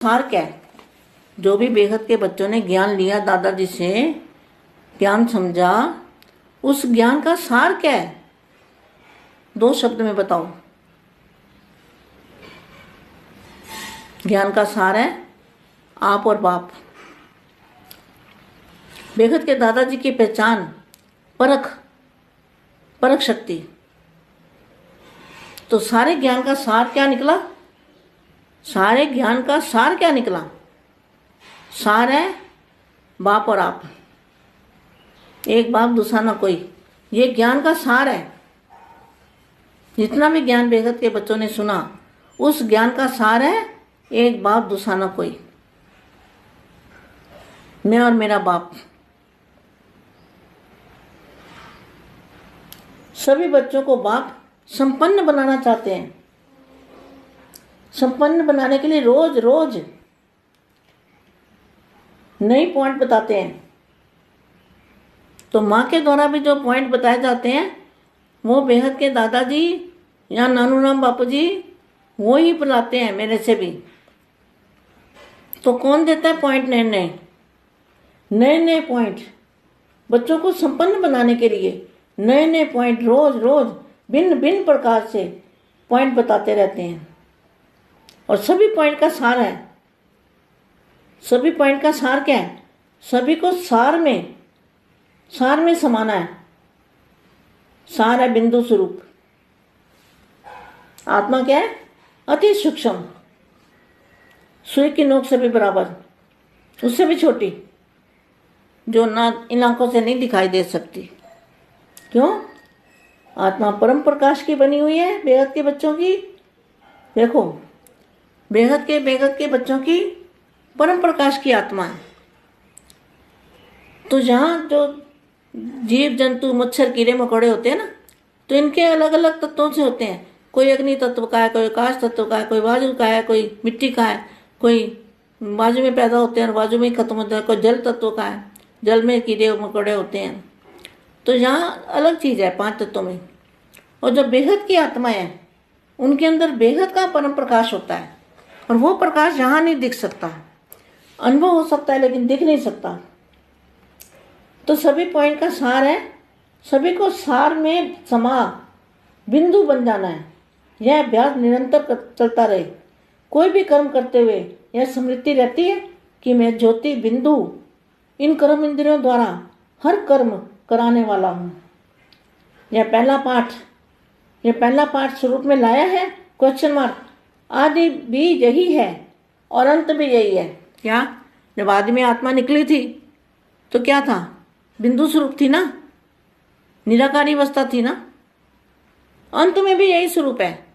सार क्या है? जो भी बेहद के बच्चों ने ज्ञान लिया दादाजी से, ज्ञान समझा, उस ज्ञान का सार क्या है? 2 शब्द में बताओ। ज्ञान का सार है आप और बाप। बेहद के दादाजी की पहचान परख शक्ति। तो सारे ज्ञान का सार क्या निकला? सारे ज्ञान का सार क्या निकला? सार है बाप और आप, एक बाप दूसरा ना कोई। ये ज्ञान का सार है। जितना भी ज्ञान बेहद के बच्चों ने सुना, उस ज्ञान का सार है एक बाप दूसरा ना कोई, मैं और मेरा बाप। सभी बच्चों को बाप संपन्न बनाना चाहते हैं। संपन्न बनाने के लिए रोज रोज नई पॉइंट बताते हैं। तो माँ के द्वारा भी जो पॉइंट बताए जाते हैं, वो बेहद के दादाजी या नानू राम बापू जी वो ही बुलाते हैं मेरे से भी। तो कौन देता है पॉइंट? नए पॉइंट बच्चों को संपन्न बनाने के लिए। नए पॉइंट रोज रोज भिन्न प्रकार से पॉइंट बताते रहते हैं। और सभी पॉइंट का सार है। सभी पॉइंट का सार क्या है? सभी को सार में समाना है। सार है बिंदु स्वरूप। आत्मा क्या है? अति सूक्ष्म, सुई की नोक से भी बराबर, उससे भी छोटी, जो ना इन आंखों से नहीं दिखाई दे सकती। क्यों? आत्मा परम प्रकाश की बनी हुई है बेहद के बच्चों की। देखो, बेहद के बच्चों की परम प्रकाश की आत्मा है। तो जहाँ जो जीव जंतु मच्छर कीड़े मकोड़े होते हैं ना, तो इनके अलग अलग तत्वों से होते हैं। कोई अग्नि तत्व का है, कोई आकाश तत्व का है, कोई वायु का है, कोई मिट्टी का है, कोई वायु में पैदा होते हैं और वायु में ही खत्म होता है, कोई जल तत्व का है, जल में कीड़े मकोड़े होते हैं। तो यहाँ अलग चीज़ है 5 तत्वों में। और जो बेहद की आत्मा है, उनके अंदर बेहद का परम प्रकाश होता है। और वो प्रकाश यहाँ नहीं दिख सकता, अनुभव हो सकता है लेकिन दिख नहीं सकता। तो सभी पॉइंट का सार है, सभी को सार में समा बिंदु बन जाना है। यह अभ्यास निरंतर चलता रहे। कोई भी कर्म करते हुए यह स्मृति रहती है कि मैं ज्योति बिंदु इन कर्म इंद्रियों द्वारा हर कर्म कराने वाला हूँ। यह पहला पाठ स्वरूप में लाया है क्वेश्चन मार्क। आदि भी यही है और अंत भी यही है। क्या? जब आदि में आत्मा निकली थी तो क्या था? बिंदु स्वरूप थी ना, निराकारी अवस्था थी ना। अंत में भी यही स्वरूप है।